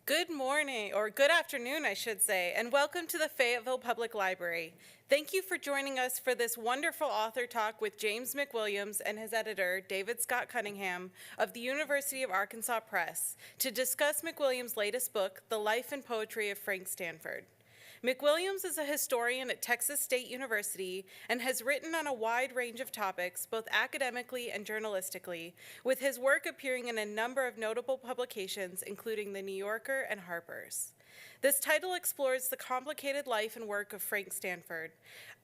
Good morning, or good afternoon, I should say, and welcome to the Fayetteville Public Library. Thank you for joining us for this wonderful author talk with James McWilliams and his editor, David Scott Cunningham, of the University of Arkansas Press, to discuss McWilliams' latest book, The Life and Poetry of Frank Stanford. McWilliams is a historian at Texas State University and has written on a wide range of topics, both academically and journalistically, with his work appearing in a number of notable publications, including The New Yorker and Harper's. This title explores the complicated life and work of Frank Stanford,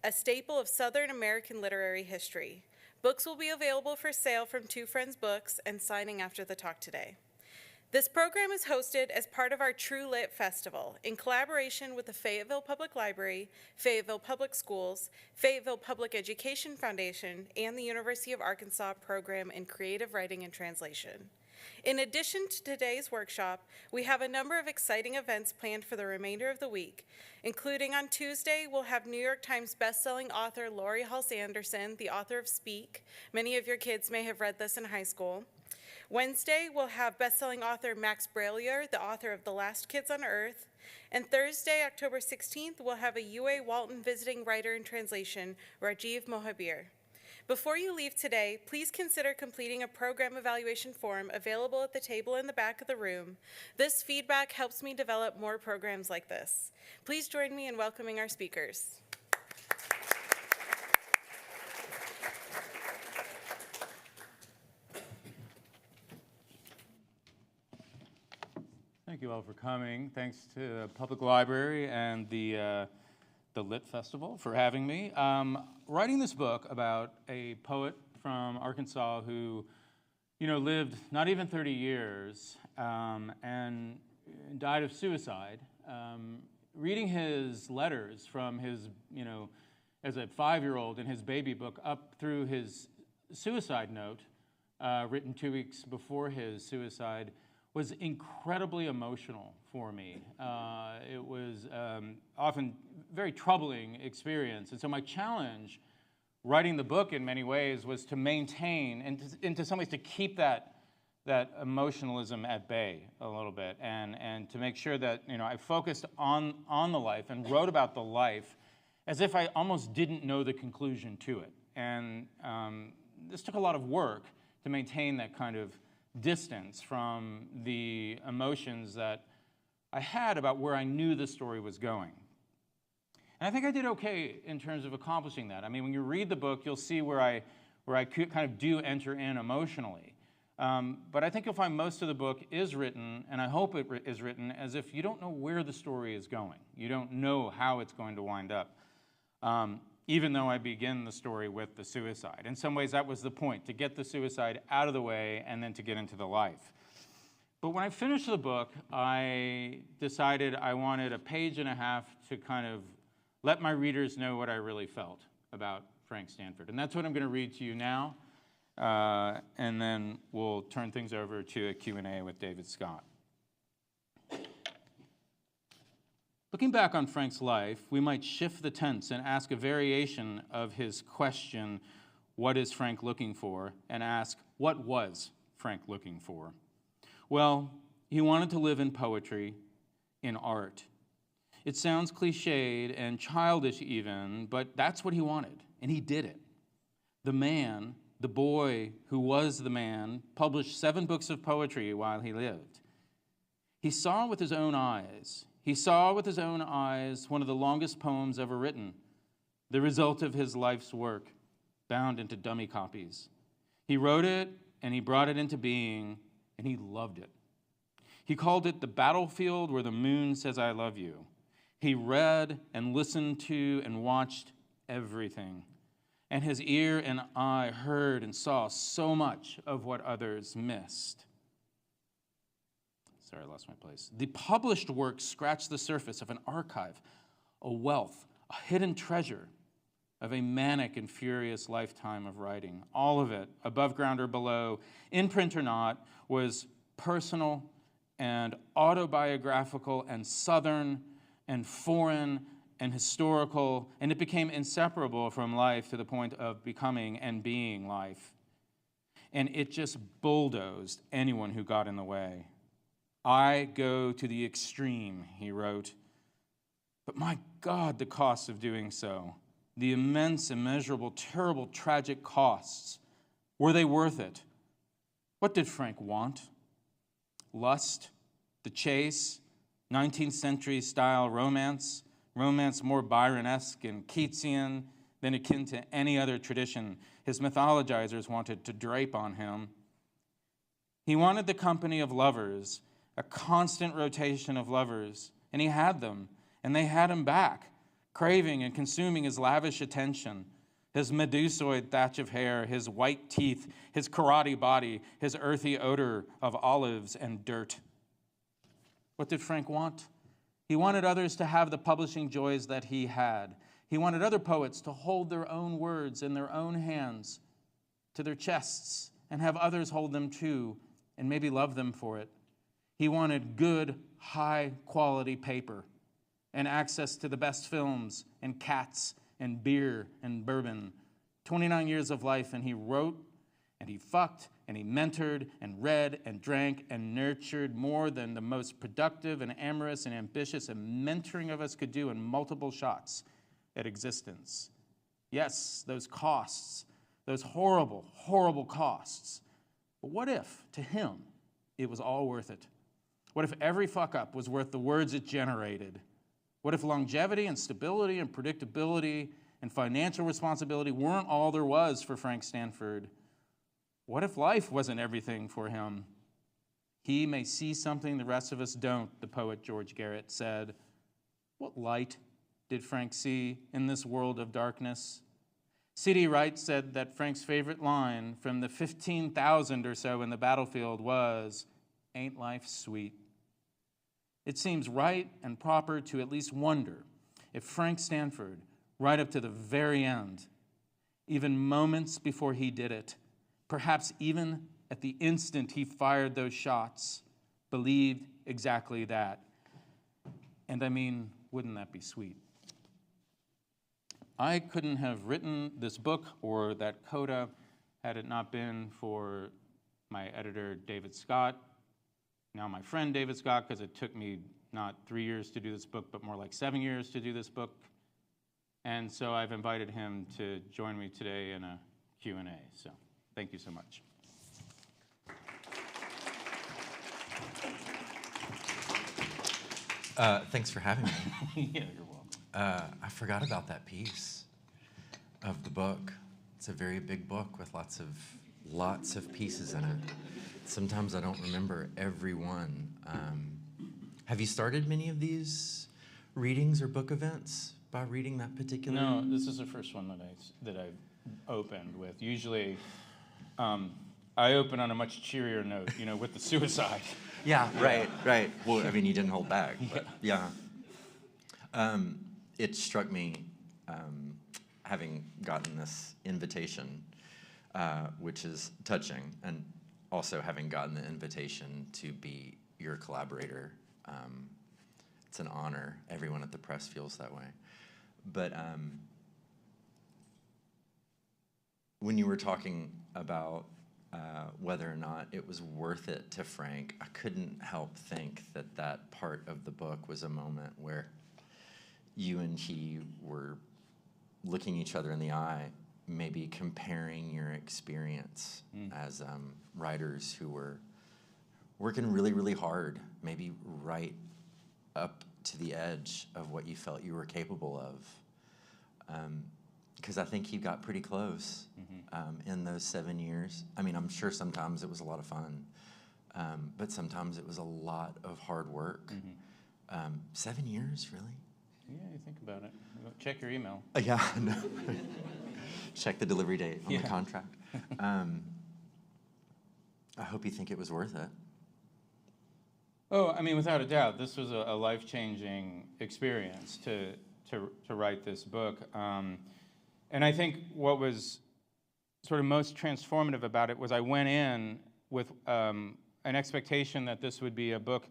a staple of Southern American literary history. Books will be available for sale from Two Friends Books and signing after the talk today. This program is hosted as part of our True Lit Festival in collaboration with the Fayetteville Public Library, Fayetteville Public Schools, Fayetteville Public Education Foundation, and the University of Arkansas Program in Creative Writing and Translation. In addition to today's workshop, we have a number of exciting events planned for the remainder of the week, including on Tuesday, we'll have New York Times bestselling author Laurie Halse Anderson, the author of Speak. Many of your kids may have read this in high school. Wednesday, we'll have bestselling author Max Brallier, the author of The Last Kids on Earth. And Thursday, October 16th, we'll have a UA Walton visiting writer in translation, Rajiv Mohabir. Before you leave today, please consider completing a program evaluation form available at the table in the back of the room. This feedback helps me develop more programs like this. Please join me in welcoming our speakers. Thank you all for coming. Thanks to the Public Library and the Lit Festival for having me. Writing this book about a poet from Arkansas who, lived not even 30 years and died of suicide. Reading his letters from his, as a 5-year-old in his baby book up through his suicide note, written 2 weeks before his suicide, was incredibly emotional for me. It was often very troubling experience. And so my challenge writing the book in many ways was to maintain and to some ways to keep that emotionalism at bay a little bit and to make sure that I focused on the life and wrote about the life as if I almost didn't know the conclusion to it. And this took a lot of work to maintain that kind of distance from the emotions that I had about where I knew the story was going. And I think I did okay in terms of accomplishing that. I mean, when you read the book, you'll see where I kind of do enter in emotionally. But I think you'll find most of the book is written, and I hope it is written, as if you don't know where the story is going. You don't know how it's going to wind up. Even though I begin the story with the suicide. In some ways, that was the point, to get the suicide out of the way and then to get into the life. But when I finished the book, I decided I wanted a page and a half to kind of let my readers know what I really felt about Frank Stanford. And that's what I'm going to read to you now. And then we'll turn things over to a Q&A with David Scott. Looking back on Frank's life, we might shift the tense and ask a variation of his question, what is Frank looking for? And ask, what was Frank looking for? Well, he wanted to live in poetry, in art. It sounds cliched and childish even, but that's what he wanted, and he did it. The man, the boy who was the man, published 7 books of poetry while he lived. He saw with his own eyes. He saw with his own eyes one of the longest poems ever written, the result of his life's work, bound into dummy copies. He wrote it, and he brought it into being, and he loved it. He called it the battlefield where the moon says, I love you. He read and listened to and watched everything, and his ear and eye heard and saw so much of what others missed. Sorry, I lost my place. The published works scratch the surface of an archive, a wealth, a hidden treasure of a manic and furious lifetime of writing. All of it, above ground or below, in print or not, was personal and autobiographical and Southern and foreign and historical, and it became inseparable from life to the point of becoming and being life. And it just bulldozed anyone who got in the way. I go to the extreme, he wrote. But my God, the cost of doing so, the immense, immeasurable, terrible, tragic costs, were they worth it? What did Frank want? Lust, the chase, 19th century style romance more Byron-esque and Keatsian than akin to any other tradition his mythologizers wanted to drape on him. He wanted the company of lovers, a constant rotation of lovers, and he had them, and they had him back, craving and consuming his lavish attention, his medusoid thatch of hair, his white teeth, his karate body, his earthy odor of olives and dirt. What did Frank want? He wanted others to have the publishing joys that he had. He wanted other poets to hold their own words in their own hands to their chests and have others hold them too and maybe love them for it. He wanted good, high-quality paper and access to the best films and cats and beer and bourbon. 29 years of life, and he wrote and he fucked and he mentored and read and drank and nurtured more than the most productive and amorous and ambitious and mentoring of us could do in multiple shots at existence. Yes, those costs, those horrible, horrible costs. But what if, to him, it was all worth it? What if every fuck-up was worth the words it generated? What if longevity and stability and predictability and financial responsibility weren't all there was for Frank Stanford? What if life wasn't everything for him? He may see something the rest of us don't, the poet George Garrett said. What light did Frank see in this world of darkness? C.D. Wright said that Frank's favorite line from the 15,000 or so in the battlefield was, "Ain't life sweet?" It seems right and proper to at least wonder if Frank Stanford, right up to the very end, even moments before he did it, perhaps even at the instant he fired those shots, believed exactly that. And I mean, wouldn't that be sweet? I couldn't have written this book or that coda had it not been for my editor, David Scott, now my friend David Scott, because it took me not 3 years to do this book, but more like 7 years to do this book. And so I've invited him to join me today in a Q&A. So thank you so much. Thanks for having me. Yeah, you're welcome. I forgot about that piece of the book. It's a very big book with lots of pieces in it. Sometimes I don't remember every one. Have you started many of these readings or book events by reading that particular? No, this is the first one that I've opened with. Usually, I open on a much cheerier note, with the suicide. Yeah, right. Well, I mean, you didn't hold back, but yeah. It struck me, having gotten this invitation, which is touching, and also having gotten the invitation to be your collaborator. It's an honor. Everyone at the press feels that way. But when you were talking about whether or not it was worth it to Frank, I couldn't help think that that part of the book was a moment where you and he were looking each other in the eye, maybe comparing your experience as writers who were working really, really hard, maybe right up to the edge of what you felt you were capable of. Because I think you got pretty close in those 7 years. I mean, I'm sure sometimes it was a lot of fun, but sometimes it was a lot of hard work. 7 years, really? Yeah, you think about it. Check your email. Yeah, no. Check the delivery date on the contract. I hope you think it was worth it. Oh, I mean, without a doubt, this was a life-changing experience to write this book. And I think what was sort of most transformative about it was I went in with an expectation that this would be a book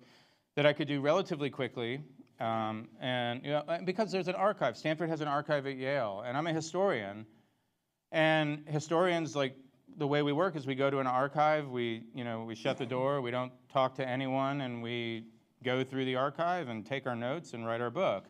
that I could do relatively quickly. And because there's an archive. Stanford has an archive at Yale, and I'm a historian. And historians, like the way we work is we go to an archive, we shut the door, we don't talk to anyone, and we go through the archive and take our notes and write our book.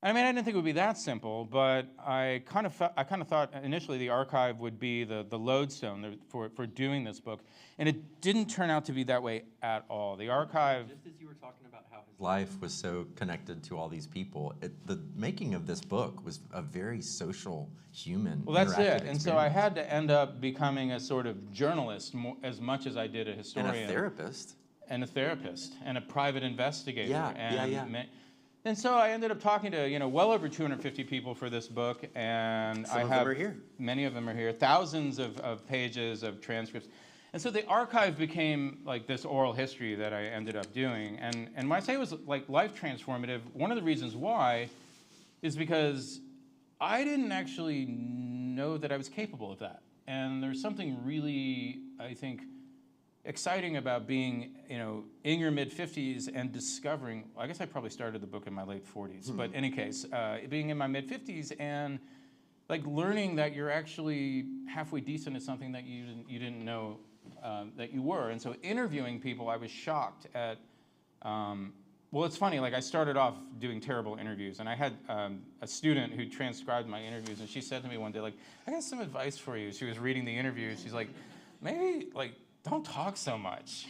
I mean, I didn't think it would be that simple, but I kind of thought initially the archive would be the lodestone for doing this book, and it didn't turn out to be that way at all. The archive, just as you were talking about how his life was so connected to all these people, the making of this book was a very social, human, well, that's interactive it. experience. And so I had to end up becoming a sort of journalist as much as I did a historian. And a therapist. And a therapist, and a private investigator. Yeah. And so I ended up talking to, well over 250 people for this book, and Some of them are here. Many of them are here, thousands of pages of transcripts. And so the archive became like this oral history that I ended up doing. And when I say it was like life transformative, one of the reasons why is because I didn't actually know that I was capable of that. And there's something really, I think, exciting about being, in your mid-50s and discovering, I guess I probably started the book in my late 40s, but in any case, being in my mid-50s and like learning that you're actually halfway decent at something that you didn't know that you were. And so interviewing people, I was shocked at, well, it's funny, like I started off doing terrible interviews, and I had a student who transcribed my interviews, and she said to me one day, like, I got some advice for you. She was reading the interview, she's like, maybe, like, don't talk so much.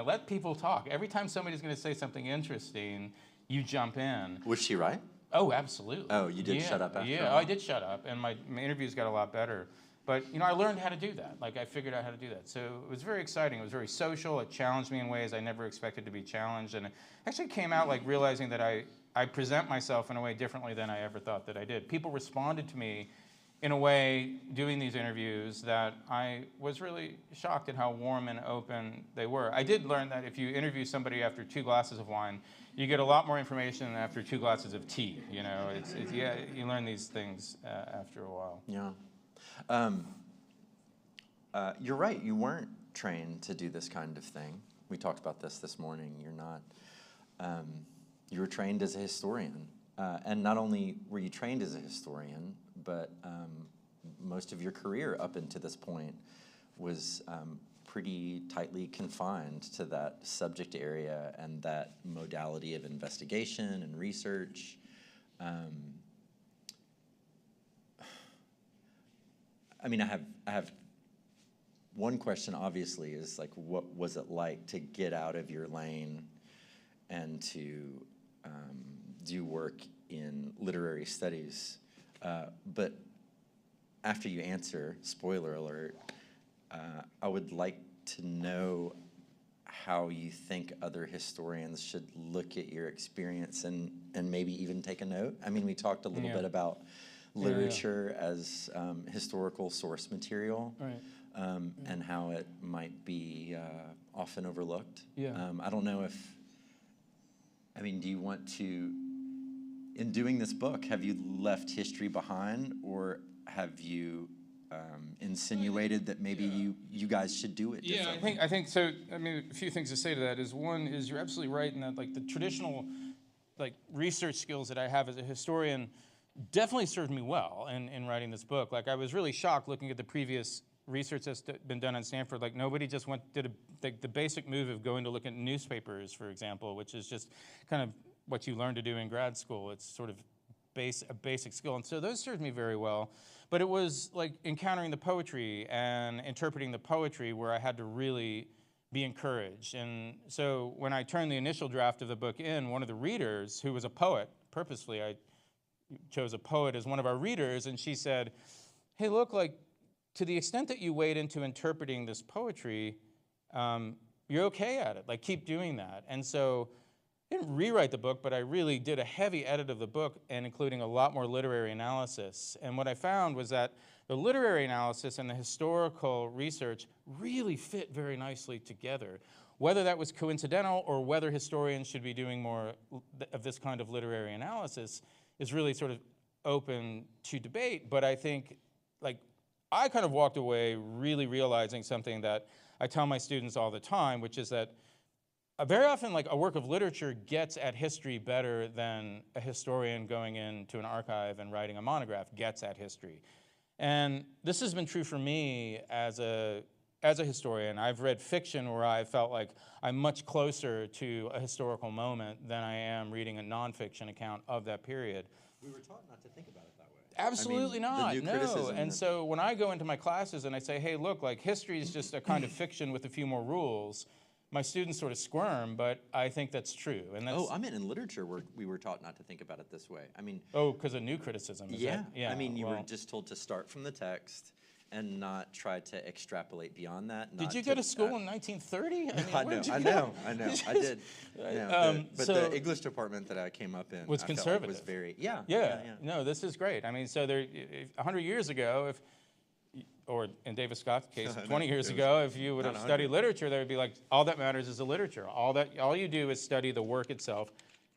Let people talk. Every time somebody's going to say something interesting, you jump in. Was she right? Oh, absolutely. Oh, you did shut up after Yeah, I did shut up, and my interviews got a lot better. But, I learned how to do that. Like, I figured out how to do that. So it was very exciting. It was very social. It challenged me in ways I never expected to be challenged. And it actually came out like realizing that I present myself in a way differently than I ever thought that I did. People responded to me in a way, doing these interviews, that I was really shocked at how warm and open they were. I did learn that if you interview somebody after 2 glasses of wine, you get a lot more information than after 2 glasses of tea. You learn these things after a while. Yeah. You're right. You weren't trained to do this kind of thing. We talked about this morning. You're not. You were trained as a historian. And not only were you trained as a historian, but most of your career up until this point was pretty tightly confined to that subject area and that modality of investigation and research. I have one question, obviously, is like, what was it like to get out of your lane and to do work in literary studies? But after you answer, spoiler alert, I would like to know how you think other historians should look at your experience and maybe even take a note. I mean, we talked a little bit about literature as historical source material, Right. and how it might be often overlooked. Yeah. I don't know if, do you want to, in doing this book, have you left history behind, or have you insinuated that maybe you guys should do it differently? I think so. A few things to say to that is, one is you're absolutely right in that, like, the traditional research skills that I have as a historian definitely served me well in writing this book. Like, I was really shocked looking at the previous research that's been done on Stanford. Like, nobody just did the basic move of going to look at newspapers, for example, which is just kind of what you learn to do in grad school. It's sort of a basic skill. And so those served me very well. But it was like encountering the poetry and interpreting the poetry where I had to really be encouraged. And so when I turned the initial draft of the book in, one of the readers, who was a poet, purposely I chose a poet as one of our readers, and she said, hey, look, like, to the extent that you wade into interpreting this poetry, you're okay at it. Like, keep doing that. And so I didn't rewrite the book, but I really did a heavy edit of the book, and including a lot more literary analysis. And what I found was that the literary analysis and the historical research really fit very nicely together. Whether that was coincidental or whether historians should be doing more of this kind of literary analysis is really sort of open to debate. But I think, like, I kind of walked away really realizing something that I tell my students all the time, which is that very often, like, a work of literature gets at history better than a historian going into an archive and writing a monograph gets at history. And this has been true for me as a historian. I've read fiction where I felt like I'm much closer to a historical moment than I am reading a nonfiction account of that period. We were taught not to think about it that way. Absolutely not. The new no. criticism And that- so when I go into my classes and I say, hey, look, like history is just a kind of fiction with a few more rules, my students sort of squirm, but I think that's true. And that's, Oh, I meant in literature where we were taught not to think about it this way. I mean, oh, because of new criticism. Is yeah. that, yeah. I mean, you were well, just told to start from the text and not try to extrapolate beyond that. Did you go to school in 1930? I know, I did. No, but so- the English department that I came up in Was I felt like conservative. was very, yeah. No, this is great. I mean, so there, 100 years ago, or in David Scott's case, 20 years ago, if you would not have 100. studied literature, they would be like, all that matters is the literature. All you do is study the work itself.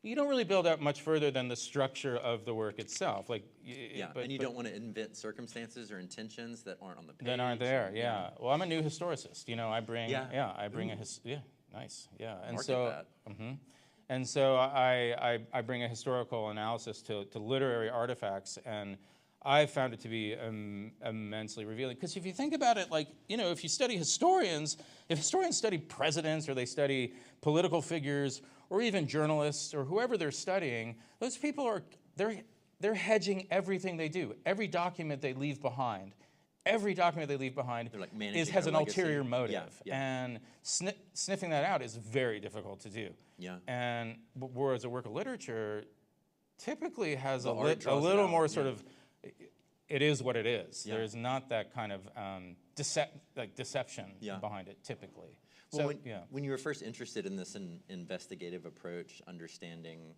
You don't really build out much further than the structure of the work itself. Like, Yeah, and you don't want to invent circumstances or intentions that aren't on the page. that aren't there. Yeah. Well, I'm a new historicist. You know, I bring. Yeah. I bring nice. Yeah. And Market so. that. And so I bring a historical analysis to literary artifacts, and I found it to be immensely revealing. Because if you think about it, like, you know, if you study historians, if historians study presidents or they study political figures or even journalists or whoever they're studying, those people are, they're hedging everything they do. Every document they leave behind. Every document they leave behind They're like managing has their an legacy. ulterior motive. Yeah. And sniffing that out is very difficult to do. Yeah. And whereas a work of literature typically has The a art draws it little out, more yeah. sort of, it is what it is. Yeah. There's not that kind of deception Yeah. behind it typically. Well, So, when you were first interested in this investigative approach, understanding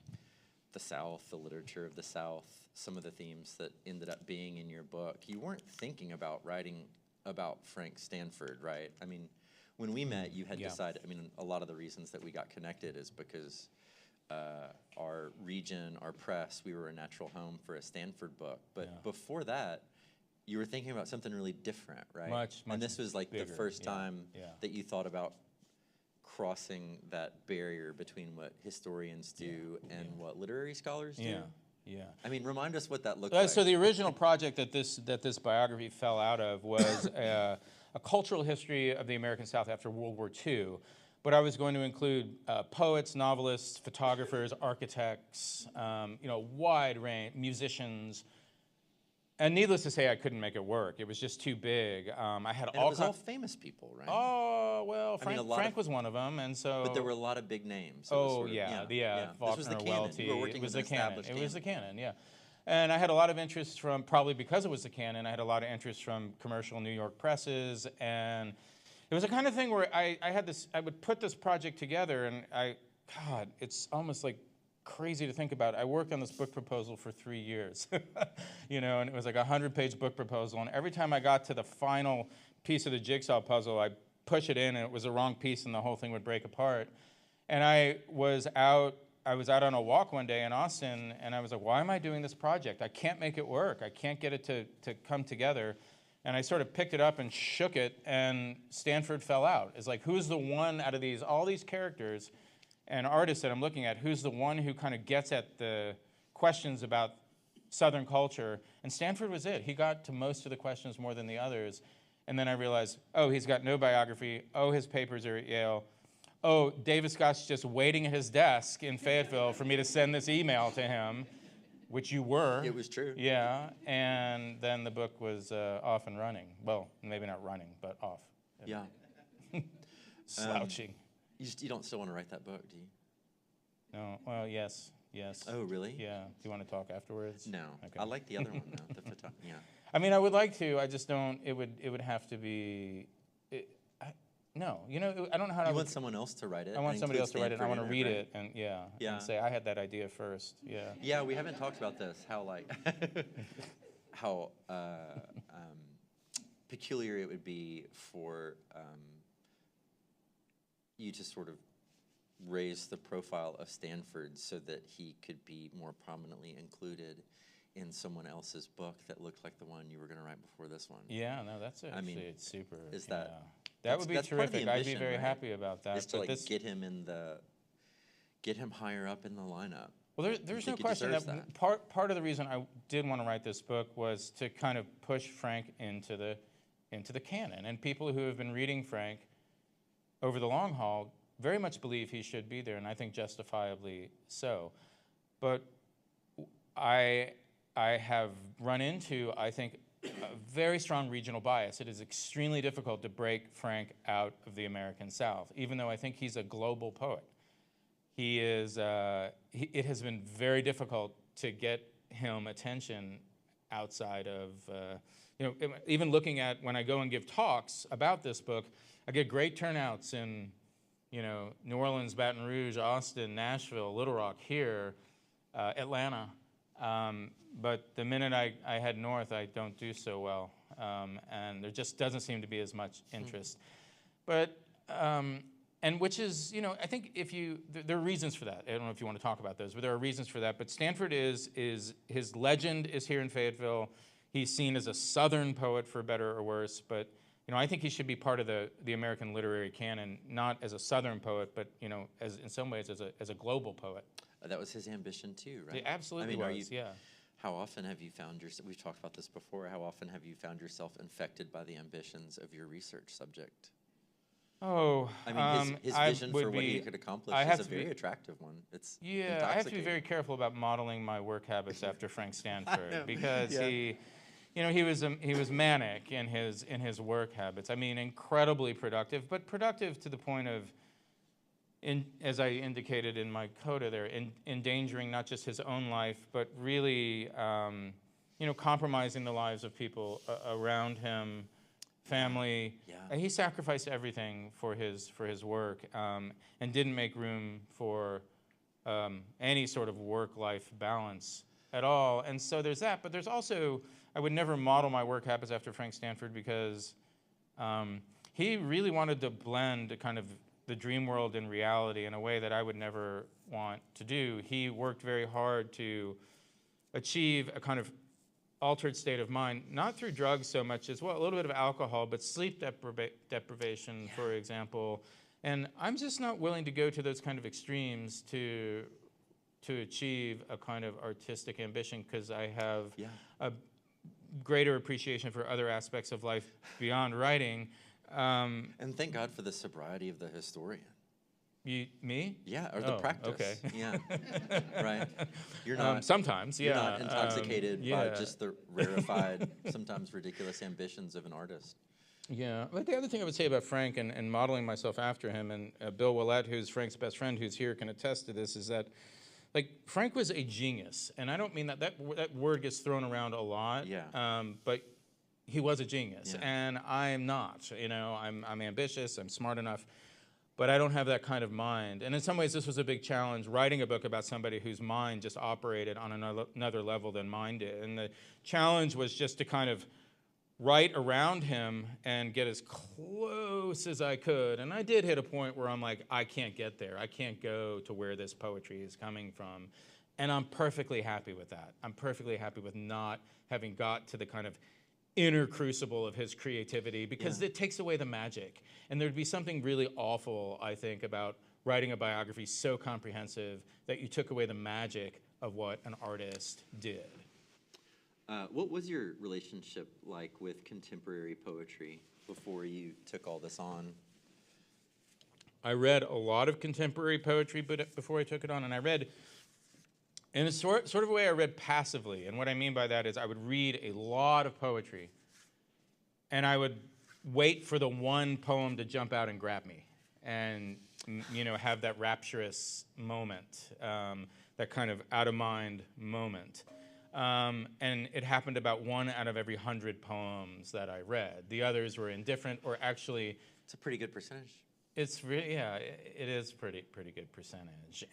the South, the literature of the South, some of the themes that ended up being in your book, you weren't thinking about writing about Frank Stanford, right? I mean, when we met, you had Yeah. decided, I mean, a lot of the reasons that we got connected is because our region, our press, we were a natural home for a Stanford book. But Yeah. before that, you were thinking about something really different, right? Much And this was like bigger, the first yeah, time yeah. that you thought about crossing that barrier between what historians do and what literary scholars do. Yeah. I mean, remind us what that looked like. So the original project that this biography fell out of was a cultural history of the American South after World War II. But I was going to include poets, novelists, photographers, architects, wide range, musicians. And needless to say, I couldn't make it work. It was just too big. I had and all it was all famous people, right? Oh, well, I mean, Frank was one of them, and so. But there were a lot of big names. It was Oh, sort of- yeah. This was the Faulkner, canon. Welty. You were working It was with the an canon. established It was the canon. canon, yeah. And I had a lot of interest from, probably because it was the canon, I had a lot of interest from commercial New York presses, and it was the kind of thing where I would put this project together, and God, it's almost like crazy to think about. I worked on this book proposal for 3 years, and it was like a 100-page book proposal, and every time I got to the final piece of the jigsaw puzzle, I'd push it in, and it was the wrong piece, and the whole thing would break apart. And I was out on a walk one day in Austin, and I was like, why am I doing this project? I can't make it work. I can't get it to come together. And I sort of picked it up and shook it, and Stanford fell out. It's like, who's the one out of all these characters and artists that I'm looking at, who's the one who kind of gets at the questions about Southern culture? And Stanford was it. He got to most of the questions more than the others. And then I realized, oh, he's got no biography. Oh, his papers are at Yale. Oh, David Scott's just waiting at his desk in Fayetteville for me to send this email to him, which you were. It was true. Yeah, and then the book was off and running. Well, maybe not running, but off. Yeah. Slouching. You don't still want to write that book, do you? No, well, yes. Oh, really? Yeah. Do you want to talk afterwards? No. Okay. I like the other one, though. Yeah. I mean, I would like to. I just don't. It would have to be. No, I don't know how to. You want someone else to write it? I want and somebody else to write it. I Stanford want to in read right? it, and Yeah. and say I had that idea first. Yeah. Yeah, we haven't talked about this. How peculiar it would be for you to sort of raise the profile of Stanford so that he could be more prominently included in someone else's book that looked like the one you were going to write before this one. Yeah, no, that's it. I mean, it's super. is that- Yeah. That would be that's part of the terrific. I'd be ambition, very right? happy about that. Is to but like get him higher up in the lineup. Well, You there's no think he question deserves that part of the reason I did want to write this book was to kind of push Frank into the canon. And people who have been reading Frank over the long haul very much believe he should be there, and I think justifiably so. But I have run into, I think, a very strong regional bias. It is extremely difficult to break Frank out of the American South, even though I think he's a global poet. He is, it has been very difficult to get him attention outside of, even looking at when I go and give talks about this book, I get great turnouts in, New Orleans, Baton Rouge, Austin, Nashville, Little Rock, here, Atlanta. But the minute I head north, I don't do so well. And there just doesn't seem to be as much interest. But, and which is, I think there are reasons for that. I don't know if you want to talk about those, but there are reasons for that. But Stanford his legend is here in Fayetteville. He's seen as a Southern poet, for better or worse. But, I think he should be part of the American literary canon, not as a Southern poet, but, in some ways as a global poet. That was his ambition too, right? It absolutely was, yeah. How often have you found yourself, we've talked about this before, how often have you found yourself infected by the ambitions of your research subject? Oh, I mean, his vision for what he could accomplish is a very attractive one. It's I have to be very careful about modeling my work habits after Frank Stanford because he was manic in his work habits. I mean, incredibly productive, but productive to the point of, as I indicated in my coda there, endangering not just his own life, but really, compromising the lives of people around him, family. Yeah. And he sacrificed everything for his work, and didn't make room for any sort of work-life balance at all. And so there's that. But there's also, I would never model my work habits after Frank Stanford because he really wanted to blend kind of the dream world and reality in a way that I would never want to do. He worked very hard to achieve a kind of altered state of mind, not through drugs so much as, well, a little bit of alcohol, but sleep deprivation, for example. And I'm just not willing to go to those kind of extremes to achieve a kind of artistic ambition because I have a greater appreciation for other aspects of life beyond writing. And thank God for the sobriety of the historian. Me? Yeah, or the practice. Okay. Yeah, right. You're not sometimes. Yeah, you're not intoxicated by just the rarefied, sometimes ridiculous ambitions of an artist. Yeah, but the other thing I would say about Frank and modeling myself after him, and Bill Willett, who's Frank's best friend, who's here, can attest to this, is that, like, Frank was a genius, and I don't mean that word gets thrown around a lot. Yeah. But he was a genius, and I'm not. I'm ambitious, I'm smart enough, but I don't have that kind of mind. And in some ways, this was a big challenge, writing a book about somebody whose mind just operated on another level than mine did. And the challenge was just to kind of write around him and get as close as I could. And I did hit a point where I'm like, I can't get there. I can't go to where this poetry is coming from. And I'm perfectly happy with that. I'm perfectly happy with not having got to the kind of inner crucible of his creativity because it takes away the magic. And there'd be something really awful, I think, about writing a biography so comprehensive that you took away the magic of what an artist did. What was your relationship like with contemporary poetry before you took all this on? I read a lot of contemporary poetry before I took it on, and I read, in a sort of a way, I read passively. And what I mean by that is I would read a lot of poetry, and I would wait for the one poem to jump out and grab me and, have that rapturous moment, that kind of out-of-mind moment. And it happened about 1 out of every 100 poems that I read. The others were indifferent, or actually... It's a pretty good percentage. It's really, it is pretty good percentage.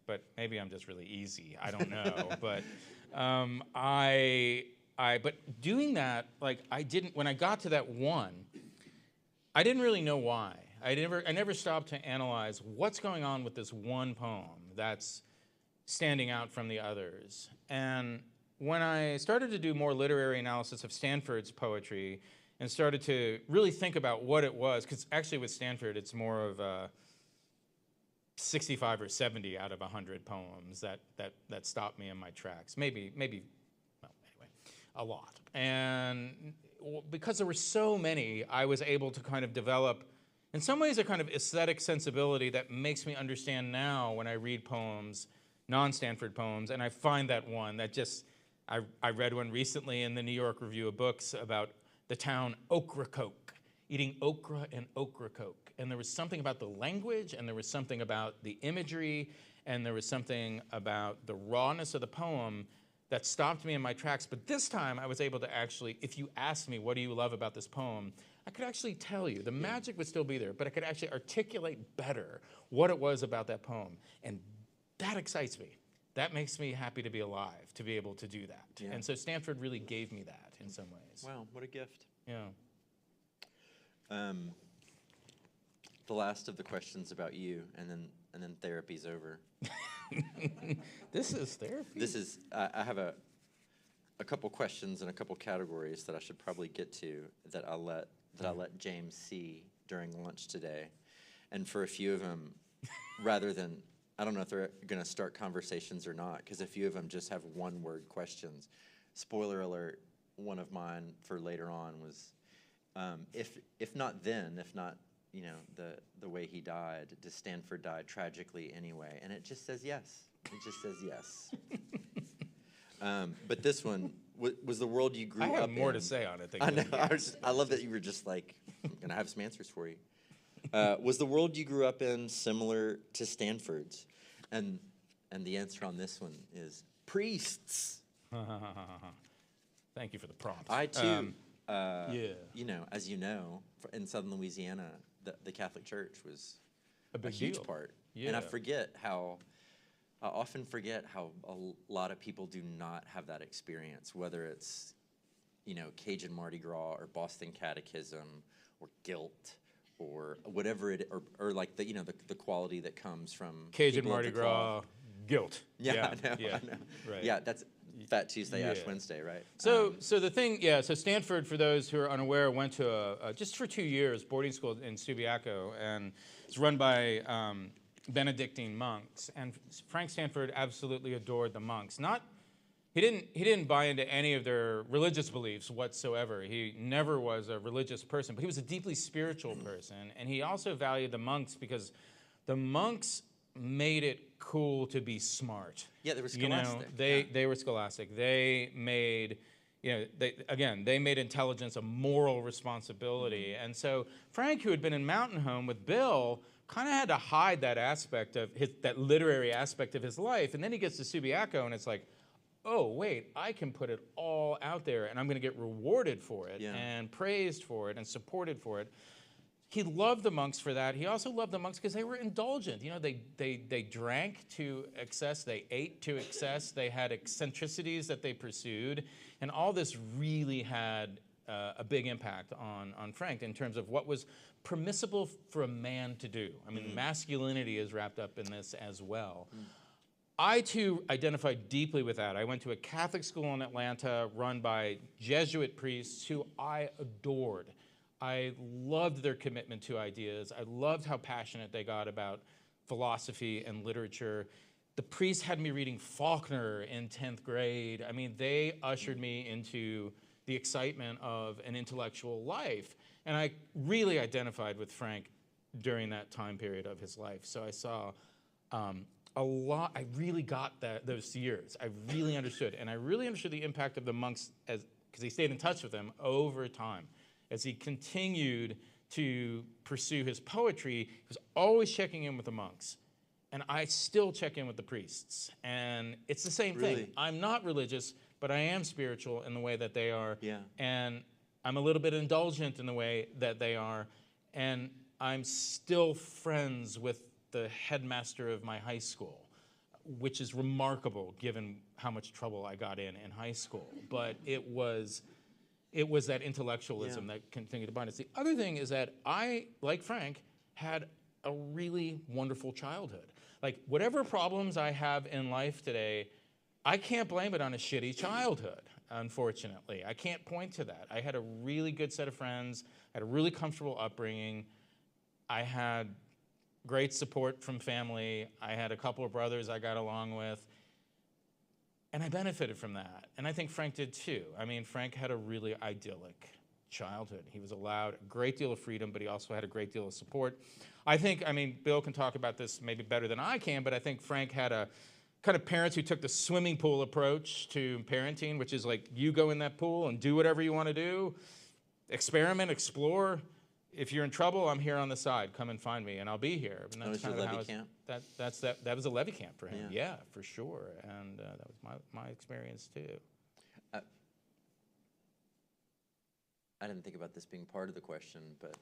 But maybe I'm just really easy. I don't know. But but doing that, like, when I got to that one, I didn't really know why. I never stopped to analyze what's going on with this one poem that's standing out from the others. And when I started to do more literary analysis of Stanford's poetry and started to really think about what it was, because actually with Stanford it's more of a 65 or 70 out of 100 poems that stopped me in my tracks. Maybe, well, anyway, a lot. And because there were so many, I was able to kind of develop, in some ways, a kind of aesthetic sensibility that makes me understand now when I read poems, non-Stanford poems, and I find that one that just, I read one recently in the New York Review of Books about the town Ocracoke, eating okra and Ocracoke. And there was something about the language, and there was something about the imagery, and there was something about the rawness of the poem that stopped me in my tracks. But this time I was able to actually, if you asked me, what do you love about this poem? I could actually tell you. The magic would still be there, but I could actually articulate better what it was about that poem. And that excites me. That makes me happy to be alive, to be able to do that. Yeah. And so Stanford really gave me that in some ways. Wow, what a gift. Yeah. The last of the questions about you, and then therapy's over. This is therapy. This is I have a couple questions and a couple categories that I should probably get to that I'll let James see during lunch today, and for a few of them, rather than, I don't know if they're going to start conversations or not, because a few of them just have one-word questions. Spoiler alert: one of mine for later on was, if not then, if not, you know, the way he died, does Stanford die tragically anyway? And it just says yes. It just says yes. But this one was the world you grew up in. I have more to say on it. I know. I love that you were just like, I'm gonna have some answers for you. Was the world you grew up in similar to Stanford's? And the answer on this one is priests. Thank you for the prompt. I too. Yeah. You know, as you know, in Southern Louisiana, the Catholic Church was A huge deal. part. Yeah. And I often forget how a lot of people do not have that experience, whether it's, you know, Cajun Mardi Gras or Boston Catechism or guilt or whatever or like the, you know, the quality that comes from Cajun people of Mardi the cloth. Gras, guilt. Yeah, I know. Right. Yeah, that's Fat Tuesday, Ash Yeah. Wednesday, right? So the thing, so Stanford, for those who are unaware, went to just for 2 years boarding school in Subiaco, and it's run by Benedictine monks. And Frank Stanford absolutely adored the monks. He didn't buy into any of their religious beliefs whatsoever. He never was a religious person, but he was a deeply spiritual person, and he also valued the monks because the monks made it cool to be smart. Yeah, they were scholastic. You know, they were scholastic. They made, you know, they made intelligence a moral responsibility. And so Frank, who had been in Mountain Home with Bill, kind of had to hide that aspect of that literary aspect of his life. And then he gets to Subiaco, and it's like, oh, wait, I can put it all out there, and I'm going to get rewarded for it, and praised for it, and supported for it. He loved the monks for that. He also loved the monks because they were indulgent. You know, they drank to excess, they ate to excess, they had eccentricities that they pursued, and all this really had a big impact on Frank in terms of what was permissible for a man to do. I mean, masculinity is wrapped up in this as well. I, too, identified deeply with that. I went to a Catholic school in Atlanta run by Jesuit priests who I adored. I loved their commitment to ideas. I loved how passionate they got about philosophy and literature. The priests had me reading Faulkner in 10th grade. I mean, they ushered me into the excitement of an intellectual life. And I really identified with Frank during that time period of his life. So I saw a lot. I really got those years. I really understood. And I really understood the impact of the monks because he stayed in touch with them over time. As he continued to pursue his poetry, he was always checking in with the monks. And I still check in with the priests. And it's the same thing. I'm not religious, but I am spiritual in the way that they are. Yeah. And I'm a little bit indulgent in the way that they are. And I'm still friends with the headmaster of my high school, which is remarkable given how much trouble I got in high school. But it was that intellectualism that continued to bind us. The other thing is that I, like Frank, had a really wonderful childhood. Like, whatever problems I have in life today, I can't blame it on a shitty childhood, unfortunately. I can't point to that. I had a really good set of friends. I had a really comfortable upbringing. I had great support from family. I had a couple of brothers I got along with, and I benefited from that. And I think Frank did too. I mean, Frank had a really idyllic childhood. He was allowed a great deal of freedom, but he also had a great deal of support. I think, I mean, Bill can talk about this maybe better than I can, but I think Frank had a kind of parents who took the swimming pool approach to parenting, which is like, you go in that pool and do whatever you want to do, experiment, explore. If you're in trouble, I'm here on the side. Come and find me, and I'll be here. And was your levy camp? That was a levy camp for him. Yeah. Yeah, for sure. And that was my experience too. I didn't think about this being part of the question, but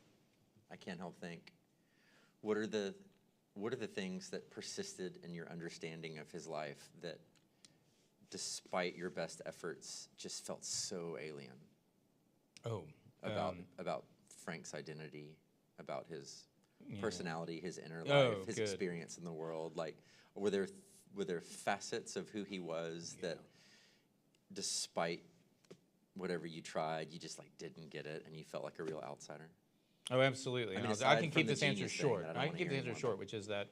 I can't help think. What are the things that persisted in your understanding of his life that, despite your best efforts, just felt so alien? About Frank's identity, about his personality, his inner life, his experience in the world. Like, were there facets of who he was that, despite whatever you tried, you just like didn't get it, and you felt like a real outsider? Oh, absolutely. I mean, I can keep this answer short. I can keep the answer short, which is that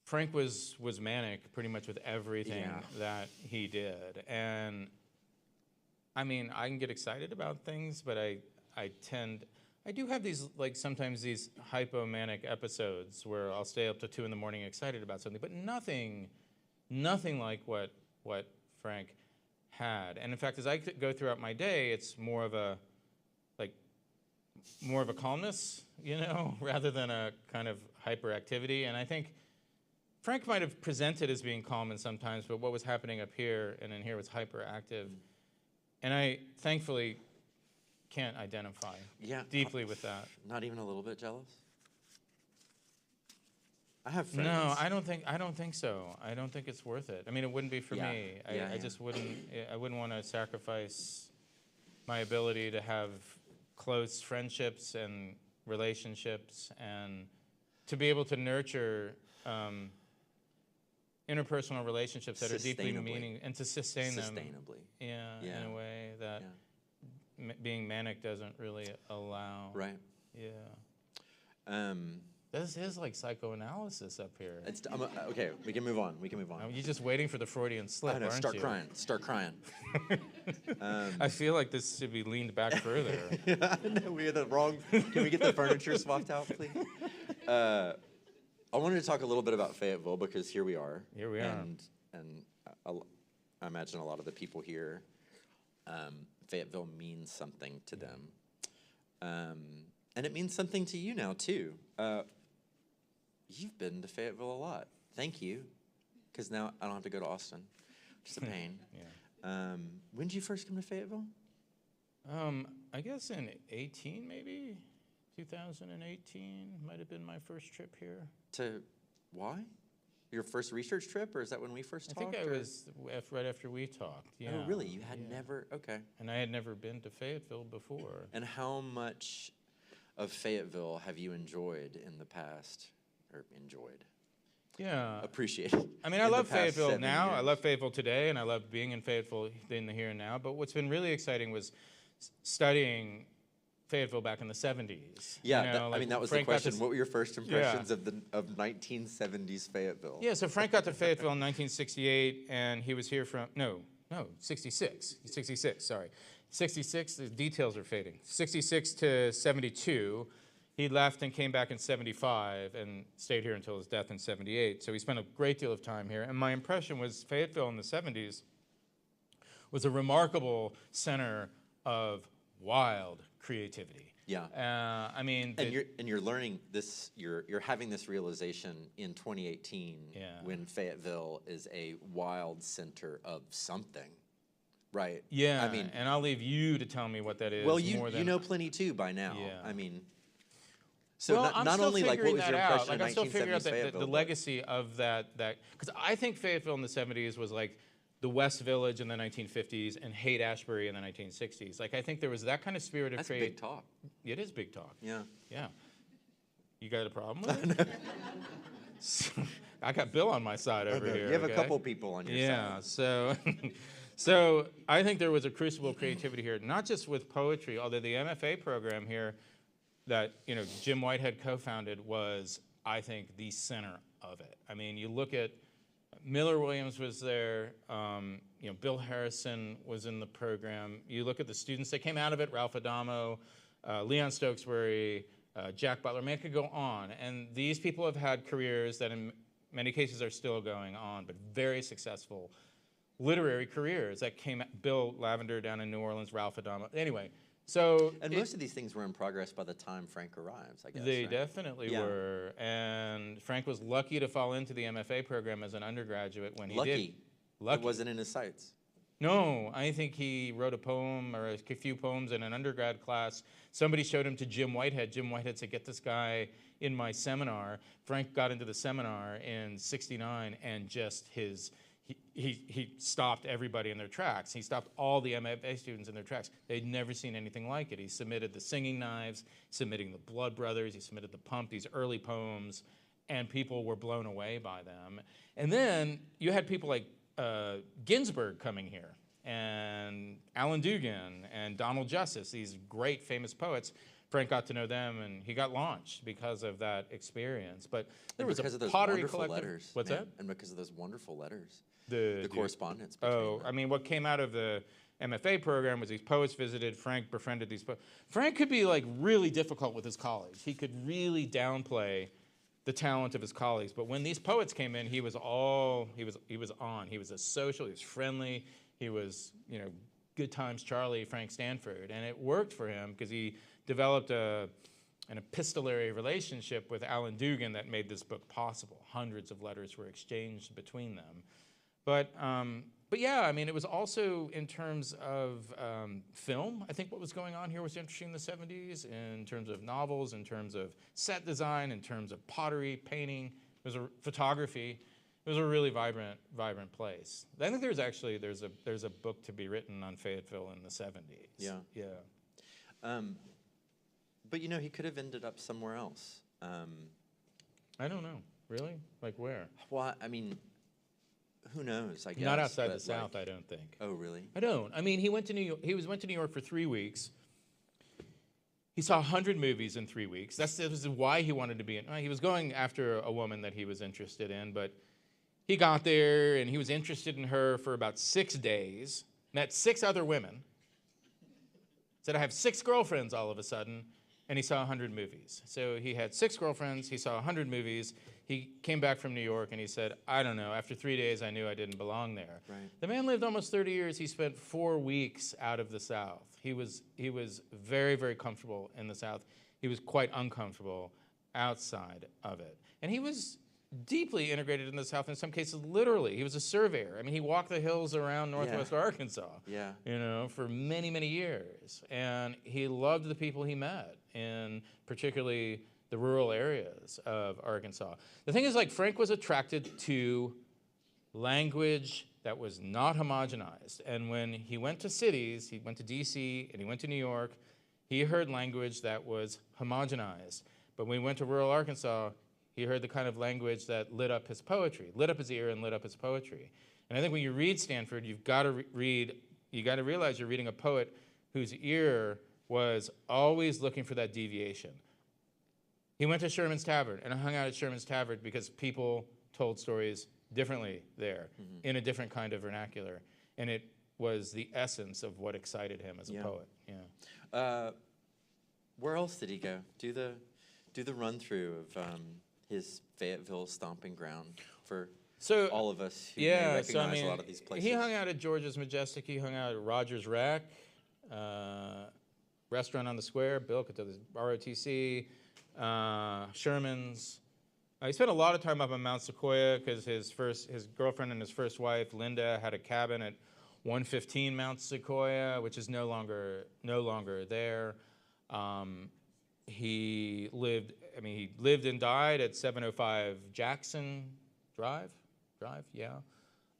Frank was manic pretty much with everything that he did. And I mean, I can get excited about things, but I do have these, like, sometimes these hypomanic episodes where I'll stay up to 2 in the morning excited about something, but nothing like what Frank had. And in fact, as I go throughout my day, it's more of a calmness, rather than a kind of hyperactivity. And I think Frank might have presented as being calm in sometimes, but what was happening up here and in here was hyperactive. And I thankfully can't identify deeply with that. Not even a little bit jealous? I have friends. No, I don't think so. I don't think it's worth it. I mean, it wouldn't be for me. I just wouldn't. I wouldn't want to sacrifice my ability to have close friendships and relationships, and to be able to nurture interpersonal relationships that are deeply meaning, and to sustain them sustainably. In a way that being manic doesn't really allow. Right. Yeah. This is like psychoanalysis up here. Okay, we can move on. You're just waiting for the Freudian slip, aren't start you? Start crying. I feel like this should be leaned back further. No, we had the wrong. Can we get the furniture swapped out, please? I wanted to talk a little bit about Fayetteville, because here we are. And I imagine a lot of the people here, Fayetteville means something to them. And it means something to you now, too. You've been to Fayetteville a lot. Thank you, because now I don't have to go to Austin, which is a pain. When did you first come to Fayetteville? I guess in 18, maybe 2018 might have been my first trip here. Why? Your first research trip, or is that when we first talked? I think I was right after we talked. Yeah. Oh, really? You had never? Okay. And I had never been to Fayetteville before. And how much of Fayetteville have you enjoyed in the past, or enjoyed? Yeah. Appreciated. I mean, I love Fayetteville now. I love Fayetteville today, and I love being in Fayetteville in the here and now. But what's been really exciting was studying Fayetteville back in the 70s. Yeah, I mean, that was the question. What were your first impressions of 1970s Fayetteville? Yeah, so Frank got to Fayetteville in 1968, and he was here from, no, 66. 66, sorry. 66, the details are fading. 66 to 72. He left and came back in 75 and stayed here until his death in 78. So he spent a great deal of time here. And my impression was Fayetteville in the 70s was a remarkable center of wild creativity. Yeah. I mean, and you're learning this. You're having this realization in 2018 when Fayetteville is a wild center of something. Right. Yeah. I mean, and I'll leave you to tell me what that is. Well, you know plenty too by now. Yeah. I mean, so not only like what was your impression of 1970s I'm still figuring out Fayetteville, the legacy of that because I think Fayetteville in the 70s was like the West Village in the 1950s and Haight-Ashbury in the 1960s. Like I think there was that kind of spirit of That's big talk. It is big talk. Yeah. Yeah. You got a problem with it? I got Bill on my side over here. You have a couple people on your side. Yeah. So I think there was a crucible of creativity here, not just with poetry, although the MFA program here that Jim Whitehead co-founded was, I think, the center of it. I mean, you look at Miller Williams was there. Bill Harrison was in the program. You look at the students that came out of it: Ralph Adamo, Leon Stokesbury, Jack Butler. I mean, I could go on. And these people have had careers that, in many cases, are still going on, but very successful literary careers that came. Bill Lavender down in New Orleans, Ralph Adamo. Anyway. So and most of these things were in progress by the time Frank arrives, I guess. They right? definitely were. And Frank was lucky to fall into the MFA program as an undergraduate when he did. Lucky. It wasn't in his sights. No, I think he wrote a poem or a few poems in an undergrad class. Somebody showed him to Jim Whitehead. Jim Whitehead said, "Get this guy in my seminar." Frank got into the seminar in '69 and just he stopped everybody in their tracks. He stopped all the MFA students in their tracks. They'd never seen anything like it. He submitted the Singing Knives, submitting the Blood Brothers, he submitted the Pump, these early poems, and people were blown away by them. And then you had people like Ginsberg coming here, and Alan Dugan, and Donald Justice, these great famous poets. Frank got to know them, and he got launched because of that experience. But there was a pottery collective. Letters. What's that? And because of those wonderful letters. The correspondence between them. I mean, what came out of the MFA program was these poets visited. Frank befriended these poets. Frank could be like really difficult with his colleagues. He could really downplay the talent of his colleagues. But when these poets came in, he was on. He was a social. He was friendly. He was, good times Charlie, Frank Stanford, and it worked for him because he developed an epistolary relationship with Alan Dugan that made this book possible. Hundreds of letters were exchanged between them. But yeah, I mean, it was also in terms of film. I think what was going on here was interesting in the 70s in terms of novels, in terms of set design, in terms of pottery, painting. It was photography. It was a really vibrant place. I think there's a book to be written on Fayetteville in the 70s. Yeah. Yeah. But he could have ended up somewhere else. I don't know. Really? Like where? Well, I mean, who knows? I guess. Not outside the South, I don't think. Oh, really? I don't. I mean, he went to New York. Went to New York for 3 weeks. He saw 100 movies in 3 weeks. This is why he wanted to be in. He was going after a woman that he was interested in, but he got there and he was interested in her for about 6 days. Met 6 other women. Said, "I have 6 girlfriends all of a sudden." And he saw 100 movies. So he had 6 girlfriends, he saw 100 movies. He came back from New York and he said, "I don't know, after 3 days I knew I didn't belong there." Right. The man lived almost 30 years. He spent 4 weeks out of the South. He was very, very comfortable in the South. He was quite uncomfortable outside of it. And he was deeply integrated in the South, in some cases literally. He was a surveyor. I mean, he walked the hills around northwest Arkansas, for many, many years. And he loved the people he met, and particularly the rural areas of Arkansas. The thing is, like, Frank was attracted to language that was not homogenized. And when he went to cities, he went to DC and he went to New York, he heard language that was homogenized. But when he went to rural Arkansas, he heard the kind of language that lit up his poetry, lit up his ear and lit up his poetry. And I think when you read Stanford, you've got to realize you're reading a poet whose ear was always looking for that deviation. He went to Sherman's Tavern and hung out at Sherman's Tavern because people told stories differently there, in a different kind of vernacular. And it was the essence of what excited him as a poet. Yeah. Where else did he go? Do the run through of his Fayetteville stomping ground for all of us who may recognize a lot of these places. He hung out at George's Majestic. He hung out at Rogers Rack, Restaurant on the Square, Bill could tell this, ROTC, Sherman's. He spent a lot of time up on Mount Sequoia because his girlfriend and his first wife, Linda, had a cabin at 115 Mount Sequoia, which is no longer there. He lived and died at 705 Jackson Drive,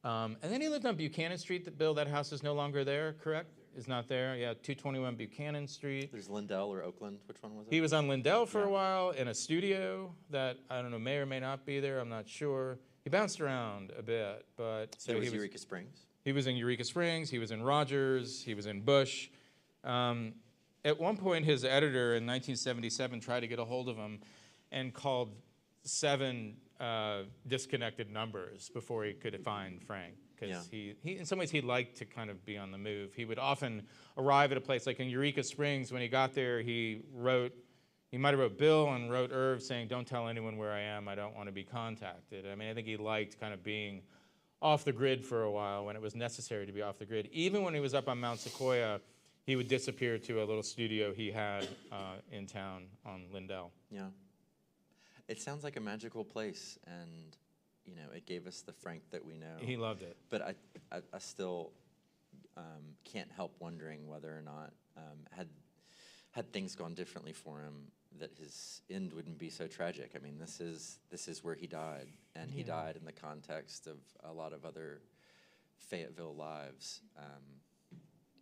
and then he lived on Buchanan Street. Bill, that house is no longer there, correct? Is not there, 221 Buchanan Street. There's Lindell or Oakland, which one was it? He was on Lindell for a while in a studio that, I don't know, may or may not be there, I'm not sure. He bounced around a bit, but... So he was Eureka Springs? He was in Eureka Springs, he was in Rogers, he was in Bush. at one point, his editor in 1977 tried to get a hold of him and called 7 disconnected numbers before he could find Frank. Because he, in some ways, he liked to kind of be on the move. He would often arrive at a place like in Eureka Springs. When he got there, he might have wrote Bill and wrote Irv saying, "Don't tell anyone where I am. I don't want to be contacted." I mean, I think he liked kind of being off the grid for a while when it was necessary to be off the grid. Even when he was up on Mount Sequoia, he would disappear to a little studio he had in town on Lindell. Yeah. It sounds like a magical place, and it gave us the Frank that we know. He loved it. But I still can't help wondering whether or not had things gone differently for him, that his end wouldn't be so tragic. I mean, this is where he died, and he died in the context of a lot of other Fayetteville lives.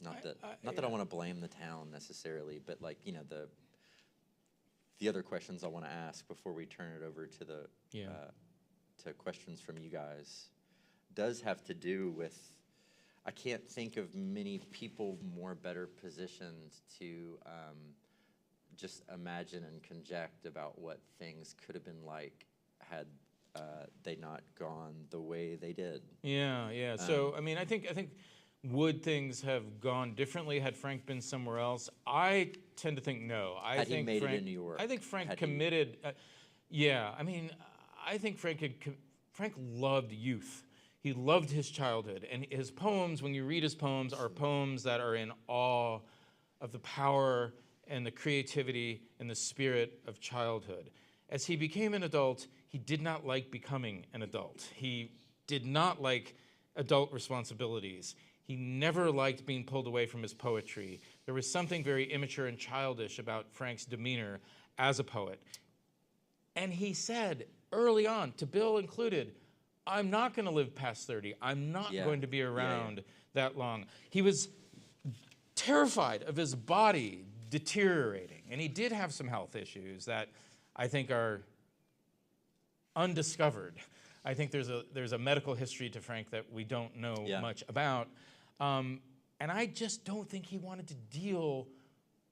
Not that I want to blame the town necessarily, but like the other questions I want to ask before we turn it over to the to questions from you guys does have to do with, I can't think of many people more better positioned to just imagine and conject about what things could have been like had they not gone the way they did. Yeah. So I mean, I think would things have gone differently had Frank been somewhere else? I tend to think no. I Had think he made Frank, it in New York? I think Frank Had committed. I mean, I think Frank loved youth. He loved his childhood, and his poems, when you read his poems, are poems that are in awe of the power and the creativity and the spirit of childhood. As he became an adult, he did not like becoming an adult. He did not like adult responsibilities. He never liked being pulled away from his poetry. There was something very immature and childish about Frank's demeanor as a poet. And he said early on, to Bill included, "I'm not going to live past 30. I'm not going to be around that long." He was terrified of his body deteriorating. And he did have some health issues that I think are undiscovered. I think there's a medical history to Frank that we don't know much about. And I just don't think he wanted to deal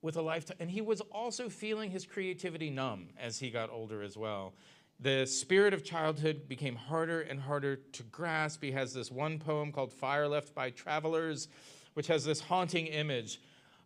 with a lifetime. And he was also feeling his creativity numb as he got older as well. The spirit of childhood became harder and harder to grasp. He has this one poem called "Fire Left by Travelers," which has this haunting image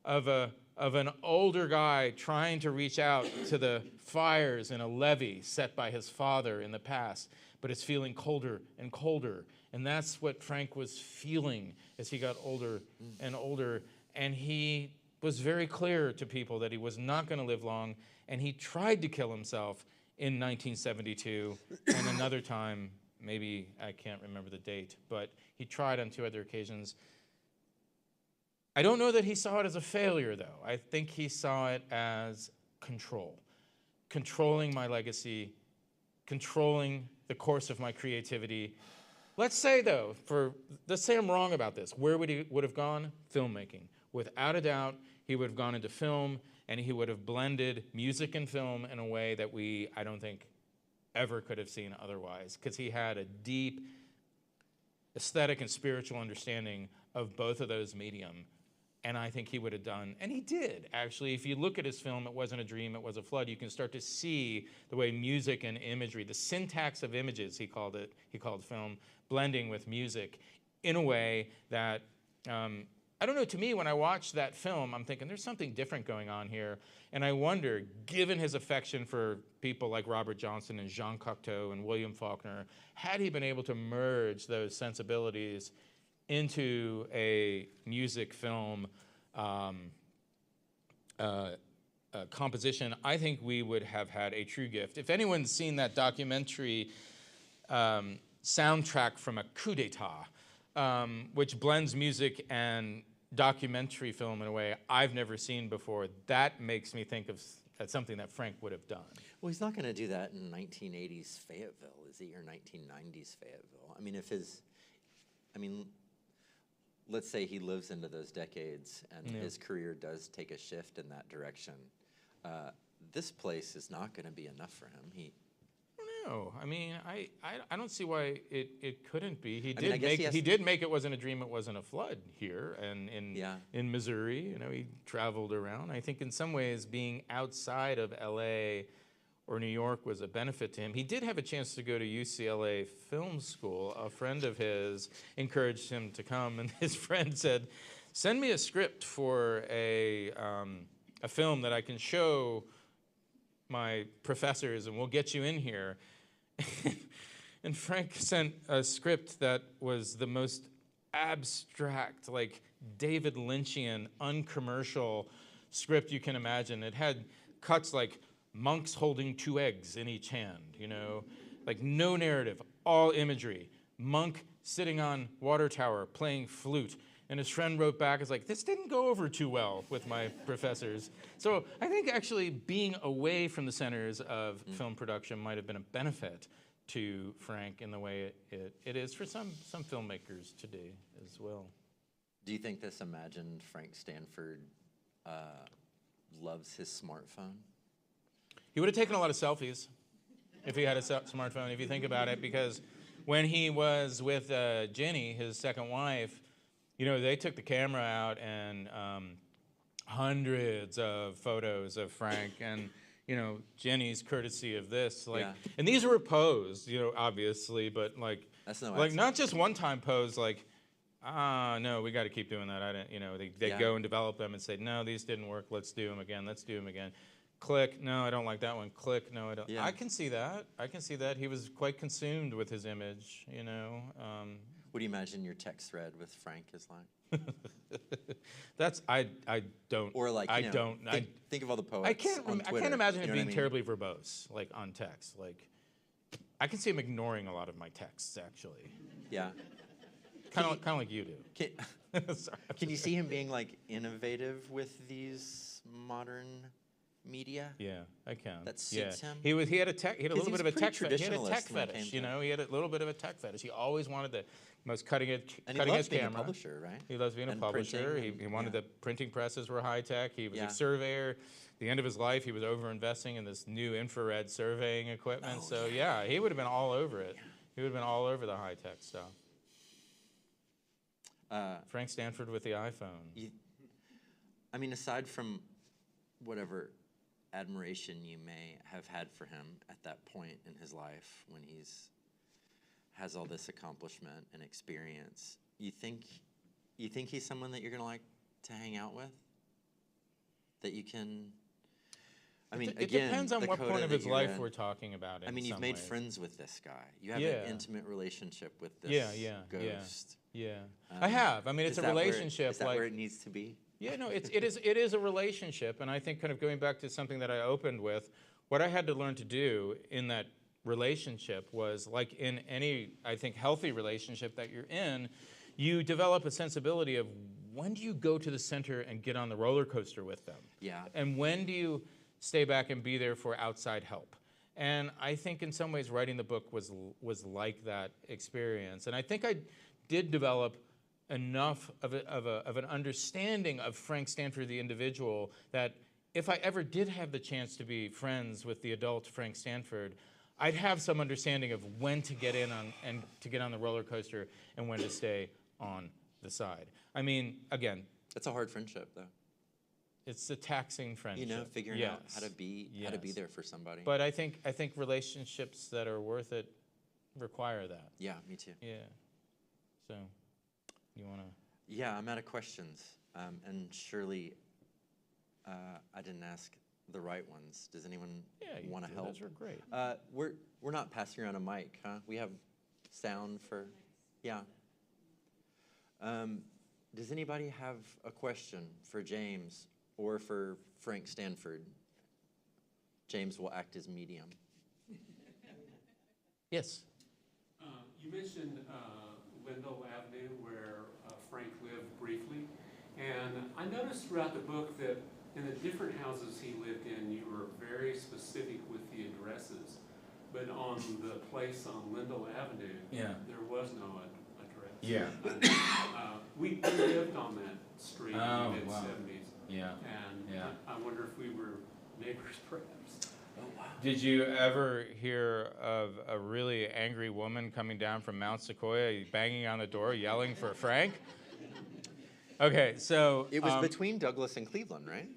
of an older guy trying to reach out to the fires in a levee set by his father in the past, but it's feeling colder and colder. And that's what Frank was feeling as he got older and older. And he was very clear to people that he was not going to live long, and he tried to kill himself in 1972, and another time, maybe I can't remember the date, but he tried on 2 other occasions. I don't know that he saw it as a failure, though. I think he saw it as controlling my legacy, controlling the course of my creativity. Let's say, though, let's say I'm wrong about this. Where would he have gone? Filmmaking. Without a doubt, he would have gone into film, and he would have blended music and film in a way that I don't think, ever could have seen otherwise, because he had a deep aesthetic and spiritual understanding of both of those medium. And I think he would have done, and he did, actually. If you look at his film, It Wasn't a Dream, It Was a Flood, you can start to see the way music and imagery, the syntax of images, he called film, blending with music in a way that, I don't know, to me, when I watched that film, I'm thinking there's something different going on here. And I wonder, given his affection for people like Robert Johnson and Jean Cocteau and William Faulkner, had he been able to merge those sensibilities into a music film composition, I think we would have had a true gift. If anyone's seen that documentary soundtrack from a coup d'etat, which blends music and documentary film in a way I've never seen before, that makes me think of that's something that Frank would have done. Well, he's not going to do that in 1980s Fayetteville, is he, or 1990s Fayetteville? I mean, let's say he lives into those decades and his career does take a shift in that direction. This place is not going to be enough for him. know. I mean, I don't see why it couldn't be. He I mean, I did guess make he did make It Wasn't a Dream, It Wasn't a Flood here and in Missouri. You know, he traveled around. I think in some ways being outside of L.A. or New York was a benefit to him. He did have a chance to go to UCLA Film School. A friend of his encouraged him to come, and his friend said, "Send me a script for a film that I can show my professors, and we'll get you in here." And Frank sent a script that was the most abstract, like David Lynchian, uncommercial script you can imagine. It had cuts like monks holding 2 eggs in each hand, you know, like no narrative, all imagery. Monk sitting on water tower playing flute. And his friend wrote back, it's like, this didn't go over too well with my professors. So I think actually being away from the centers of film production might have been a benefit to Frank in the way it is for some filmmakers today as well. Do you think this imagined Frank Stanford loves his smartphone? He would have taken a lot of selfies if he had a smartphone, if you think about it, because when he was with Jenny, his second wife, you know, they took the camera out and hundreds of photos of Frank and, you know, Jenny's courtesy of this, like, and these were posed, you know, obviously, but like, That's no like accident. not just one time posed, like, no, we got to keep doing that. I don't, you know, they go and develop them and say, no, these didn't work. Let's do them again. Let's do them again. Click. No, I don't like that one. Click. No, I don't. Yeah. I can see that. I can see that. He was quite consumed with his image, you know. What do you imagine your text thread with Frank is like? That's I don't. Or like, I you know, don't. think of all the poets I can't. on I Twitter, can't imagine you it know being what I mean? terribly verbose, like on text. Like, I can see him ignoring a lot of my texts actually. Yeah. Kind of like you do. Sorry. Can you see him being like innovative with these modern media? Yeah, I can. That suits him? He had a little he bit of was a tech pretty fetish. He had a tech traditionalist when it came fetish, to you know. He had a little bit of a tech fetish. He always wanted the most cutting edge And he loves being camera. a publisher, right? He loves being a And publisher. printing He and- wanted yeah. the printing presses were high tech. He was Yeah. a surveyor. The end of his life, he was over investing in this new infrared surveying equipment. Oh, So yeah, he would have been all over it. He would have been all over the high tech stuff. Frank Stanford with the iPhone. I mean, aside from whatever admiration you may have had for him at that point in his life when has all this accomplishment and experience, you think he's someone that you're gonna like to hang out with? That you can. I mean, It again, depends on the what coda point of that his you're life in. we're talking about. I mean, you've some made ways. friends with this guy. You have Yeah. an intimate relationship with this ghost. Yeah. I have. I mean, it's Is a that where- relationship. Is that like, where it needs to be? Yeah, no, it is a relationship, and I think kind of going back to something that I opened with, what I had to learn to do in that relationship was, like in any, I think, healthy relationship that you're in, you develop a sensibility of when do you go to the center and get on the roller coaster with them? Yeah. And when do you stay back and be there for outside help? And I think in some ways writing the book was like that experience. And I think I did develop enough of an understanding of Frank Stanford, the individual, that if I ever did have the chance to be friends with the adult Frank Stanford, I'd have some understanding of when to get in on and to get on the roller coaster and when to stay on the side. I mean, again, That's a hard friendship, though. it's a taxing friendship. You know, figuring out how to be Yes. there for somebody. But I think relationships that are worth it require that. Yeah, me too. Yeah. So, you want to? Yeah, I'm out of questions, and surely I didn't ask the right ones. Does anyone want to help? Those are great. We're not passing around a mic, huh? We have sound for, yeah. Does anybody have a question for James or for Frank Stanford? James will act as medium. Yes. You mentioned Lindell Avenue, where Frank lived briefly, and I noticed throughout the book that in the different houses he lived in, you were very specific with the addresses, but on the place on Lindell Avenue, there was no address. Yeah. We lived on that street in Oh, the wow. mid-'70s, Yeah. and Yeah. I wonder if we were neighbors perhaps. Did you ever hear of a really angry woman coming down from Mount Sequoia, banging on the door, yelling for Frank? Okay, so It was between Douglas and Cleveland, right?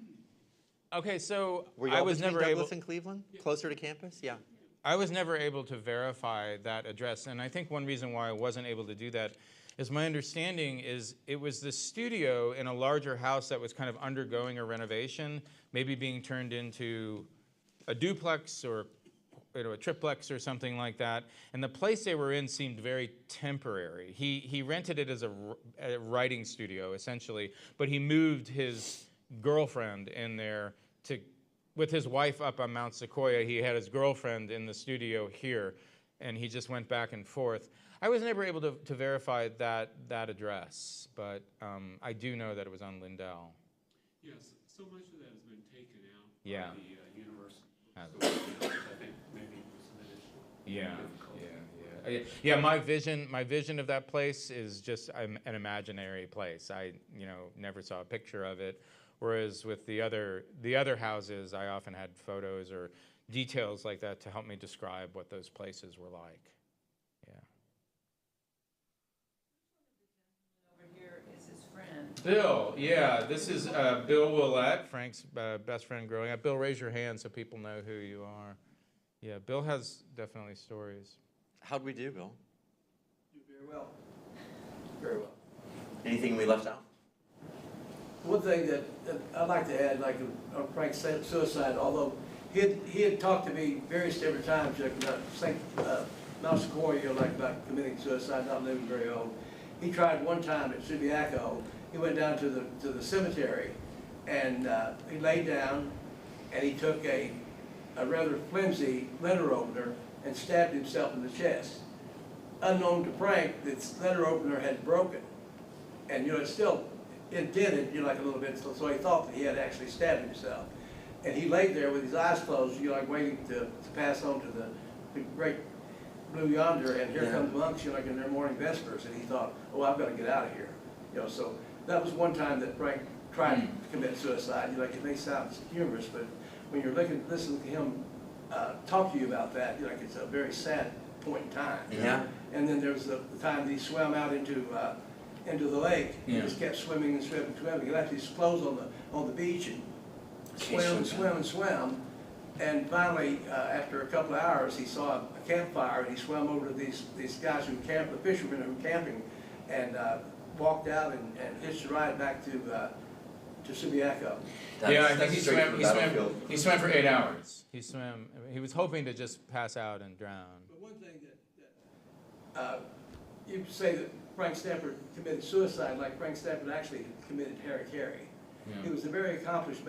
okay, so Were you I all was between never able. Douglas and Cleveland, closer to campus? Yeah. I was never able to verify that address, and I think one reason why I wasn't able to do that is my understanding is it was the studio in a larger house that was kind of undergoing a renovation, maybe being turned into a duplex or a triplex or something like that, and the place they were in seemed very temporary. He rented it as a writing studio, essentially, but he moved his girlfriend in there to with his wife up on Mount Sequoia. He had his girlfriend in the studio here, and he just went back and forth. I was never able to verify that address, but I do know that it was on Lindell. Yes, so much of that has been taken out Yeah. by the university. Has So, I think maybe some additional difficulty. Yeah. My vision of that place is just an imaginary place. I never saw a picture of it. Whereas with the other houses, I often had photos or details like that to help me describe what those places were like. Yeah. Over here is his friend. Bill, yeah, this is Bill Willett, Frank's best friend growing up. Bill, raise your hand so people know who you are. Yeah, Bill has definitely stories. How'd we do, Bill? Do very well. Very well. Anything we left out? One thing that I'd like to add, like on Frank's suicide, although he had talked to me various different times, like about Mount Sequoia, like about committing suicide, not living very old. He tried one time at Subiaco. He went down to the cemetery, and he laid down, and he took a rather flimsy letter opener and stabbed himself in the chest. Unknown to Frank, this letter opener had broken, and it's still indented, like a little bit, so he thought that he had actually stabbed himself. And he laid there with his eyes closed, like waiting to pass on to the great blue yonder, and here come the monks, like in their morning vespers, and he thought, oh, I've got to get out of here. So that was one time that Frank tried to commit suicide. It may sound humorous, but when you're listening to him talk to you about that, it's a very sad point in time. Yeah. And then there was the time that he swam out into the lake. He just kept swimming and swimming and swimming. He left his clothes on the beach and swam. And finally, after a couple of hours, he saw a campfire, and he swam over to these guys who camped, the fishermen who were camping, and walked out and hitched a ride back to Subiaco. Yeah, I think he swam for 8 hours. He was hoping to just pass out and drown. But one thing that you say that Frank Stafford committed suicide, like Frank Stafford actually committed harikiri. Yeah. He was a very accomplished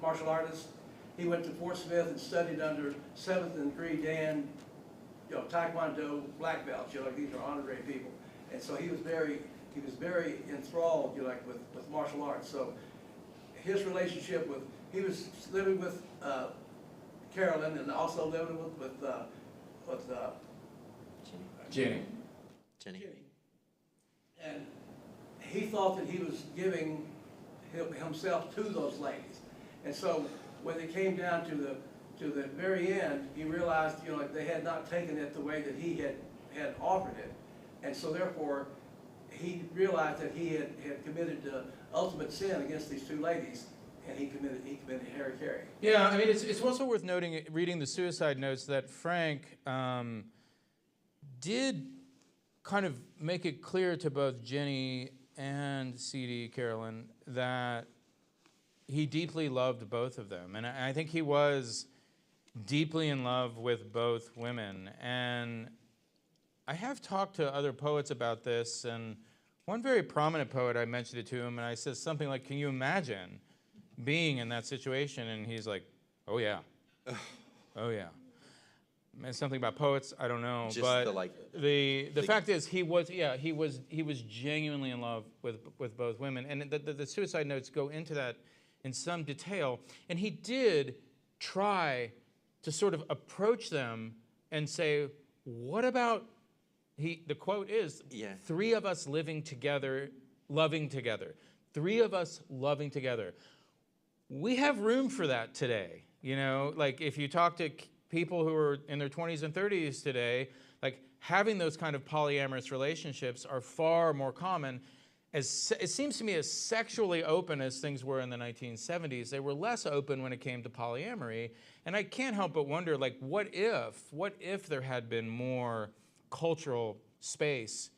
martial artist. He went to Fort Smith and studied under 7th and degree Dan, Taekwondo black belts. These are honorary people, and so he was very enthralled, with martial arts. So his relationship he was living with Carolyn, and also living with Jenny. Jenny. And he thought that he was giving himself to those ladies. And so when it came down to the very end, he realized, they had not taken it the way that he had offered it. And so therefore, he realized that he had committed the ultimate sin against these two ladies, and he committed harikiri. Yeah, I mean, it's also worth noting, reading the suicide notes, that Frank did kind of make it clear to both Jenny and C.D. Carolyn that he deeply loved both of them. And I think he was deeply in love with both women. And I have talked to other poets about this, and one very prominent poet, I mentioned it to him, and I said something like, can you imagine being in that situation? And he's like, oh yeah. Oh yeah. And something about poets, I don't know, Just but the fact is he was genuinely in love with both women, and the suicide notes go into that in some detail. And he did try to sort of approach them and say, what about, the quote is, three of us living together, loving together. Three of us loving together. We have room for that today. You know, like if you talk to people who are in their 20s and 30s today, like having those kind of polyamorous relationships are far more common. It seems to me as sexually open as things were in the 1970s, they were less open when it came to polyamory. And I can't help but wonder, like, what if there had been more cultural space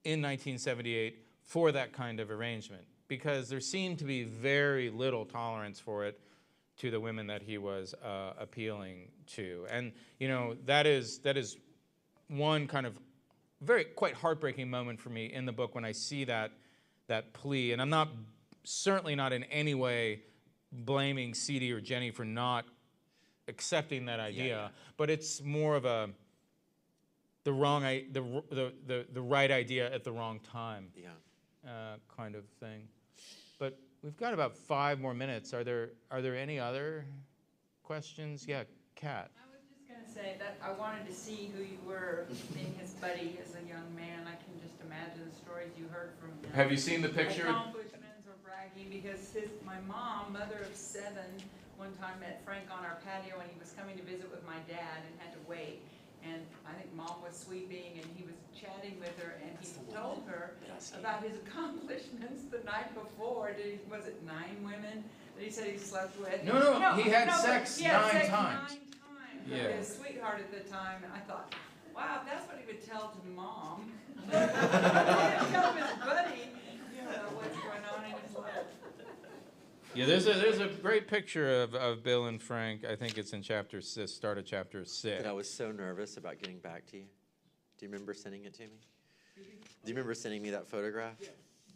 in 1978 for that kind of arrangement? Because there seemed to be very little tolerance for it to the women that he was appealing to. And, you know, that is one kind of quite heartbreaking moment for me in the book when I see that plea. And I'm certainly not in any way blaming C.D. or Jenny for not accepting that idea, but it's more of the right idea at the wrong time, kind of thing. But we've got about 5 more minutes. Are there any other questions? Yeah, Kat. I was just going to say that I wanted to see who you were, being his buddy as a young man. I can just imagine the stories you heard from him. Have you seen the picture? Accomplishments or bragging, because my mom, mother of 7, one time met Frank on our patio when he was coming to visit with my dad and had to wait. And I think Mom was sweeping, and he was chatting with her, and he told her about his accomplishments the night before. Was it 9 women that he said he slept with? No, he had sex 9 times. 9 times. Yeah. His sweetheart at the time, and I thought, wow, if that's what he would tell to Mom. He didn't tell his buddy, you know, what's going on in his life. Yeah, there's a great picture of Bill and Frank. I think it's in start of chapter 6. But I was so nervous about getting back to you. Do you remember sending it to me? Do you remember sending me that photograph? Yeah.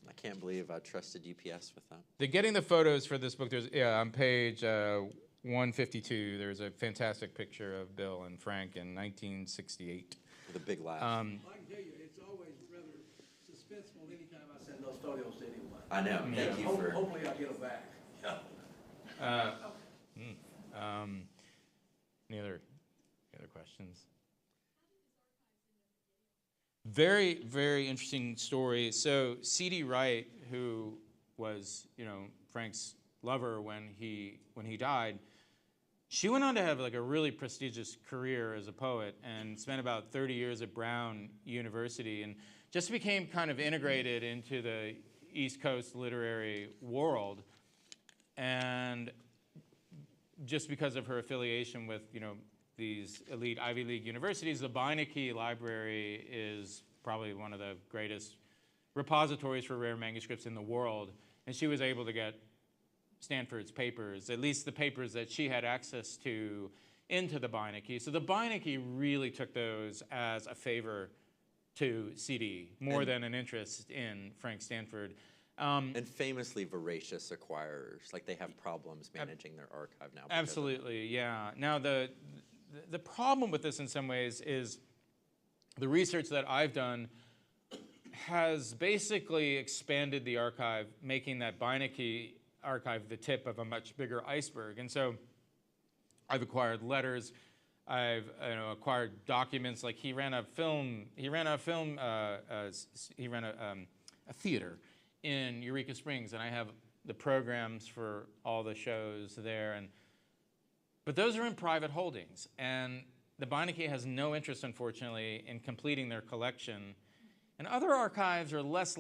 I can't believe I trusted UPS with that. Getting the photos for this book, on page 152, there's a fantastic picture of Bill and Frank in 1968. With a big laugh. I can tell you, it's always rather suspenseful anytime I send those photos to anyone. I know. Thank you for. Hopefully I'll get them back. Any other questions? Very, very interesting story. So C.D. Wright, who was, Frank's lover when he died, she went on to have like a really prestigious career as a poet and spent about 30 years at Brown University and just became kind of integrated into the East Coast literary world. And just because of her affiliation with, these elite Ivy League universities, the Beinecke Library is probably one of the greatest repositories for rare manuscripts in the world. And she was able to get Stanford's papers, at least the papers that she had access to, into the Beinecke. So the Beinecke really took those as a favor to CD, more than an interest in Frank Stanford. And famously voracious acquirers, like they have problems managing their archive now. Absolutely, yeah. Now the problem with this in some ways is the research that I've done has basically expanded the archive, making that Beinecke archive the tip of a much bigger iceberg. And so I've acquired letters, I've acquired documents. Like he ran a theater in Eureka Springs, and I have the programs for all the shows there. But those are in private holdings, and the Beinecke has no interest, unfortunately, in completing their collection. And other archives are less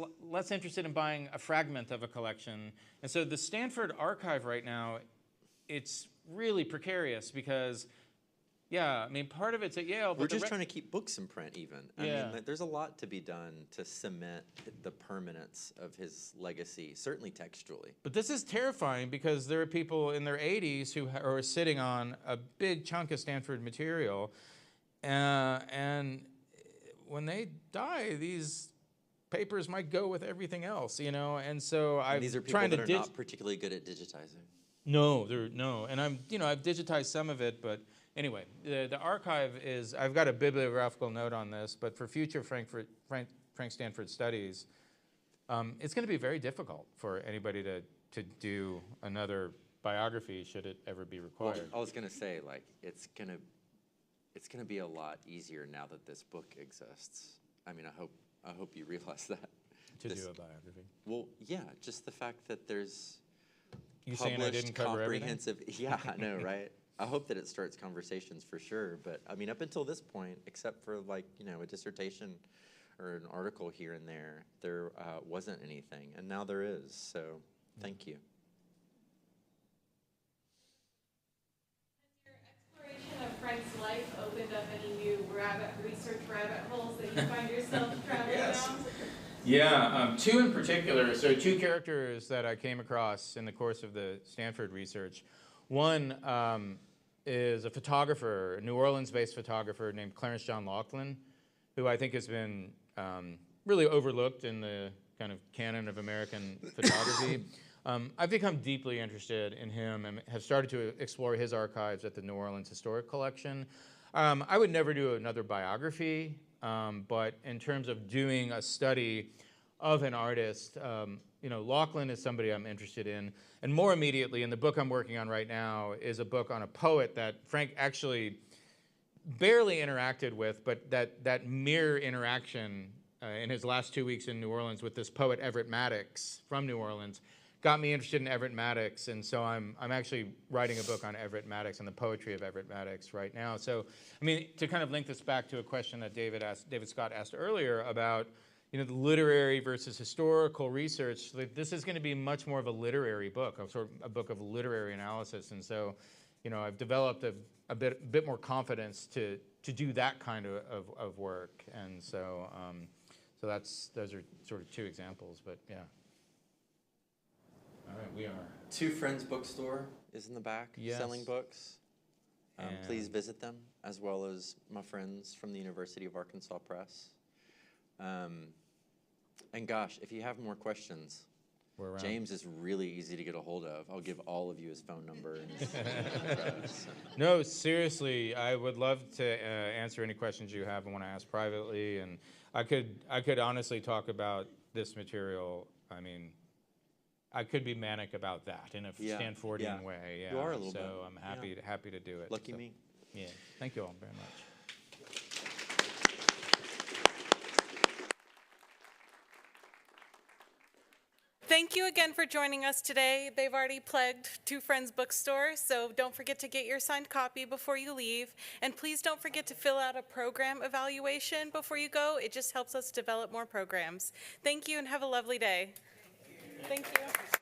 interested in buying a fragment of a collection. And so the Stanford archive right now, it's really precarious because, part of it's at Yale. But we're just trying to keep books in print even. I mean, there's a lot to be done to cement the permanence of his legacy, certainly textually. But this is terrifying because there are people in their 80s who are sitting on a big chunk of Stanford material. And when they die, these papers might go with everything else, And so these are people that are not particularly good at digitizing. No, and I've digitized some of it, but anyway, the archive is. I've got a bibliographical note on this, but for future Frank Stanford studies, it's going to be very difficult for anybody to do another biography should it ever be required. Well, I was going to say, it's gonna be a lot easier now that this book exists. I mean, I hope you realize that. To do a biography. Well, yeah, just the fact that there's you saying I didn't cover everything? Yeah, I know, right? I hope that it starts conversations for sure. But I mean, up until this point, except for like, a dissertation or an article here and there wasn't anything. And now there is. So thank you. Exploration of Frank's life opened up any new research rabbit holes that you find yourself traveling down? Yeah, two in particular. So two characters that I came across in the course of the Stanford research. One is a photographer, a New Orleans-based photographer named Clarence John Laughlin, who I think has been really overlooked in the kind of canon of American photography. I've become deeply interested in him and have started to explore his archives at the New Orleans Historic Collection. I would never do another biography, but in terms of doing a study of an artist, Laughlin is somebody I'm interested in. And more immediately, in the book I'm working on right now, is a book on a poet that Frank actually barely interacted with, but that mere interaction in his last 2 weeks in New Orleans with this poet Everett Maddox from New Orleans got me interested in Everett Maddox, and so I'm actually writing a book on Everett Maddox and the poetry of Everett Maddox right now. So, I mean, to kind of link this back to a question that David Scott asked earlier about, the literary versus historical research, this is going to be much more of a literary book, a book of literary analysis, and so, I've developed a bit more confidence to do that kind of work, and so those are sort of two examples, but yeah. All right, we are. Two Friends Bookstore is in the back, Yes. selling books. Please And- visit them, as well as my friends from the University of Arkansas Press. And gosh, if you have more questions, We're around. James is really easy to get a hold of. I'll give all of you his phone number and his address. No, seriously, I would love to answer any questions you have and want to ask privately, and I could honestly talk about this material. I mean, I could be manic about that in a Yeah, Stanfordian yeah. way. Yeah. You are a little so bit, I'm happy to do it. Lucky so, me. Yeah. Thank you all very much. Thank you again for joining us today. They've already plugged Two Friends Bookstore, so don't forget to get your signed copy before you leave. And please don't forget to fill out a program evaluation before you go. It just helps us develop more programs. Thank you and have a lovely day. Thank you.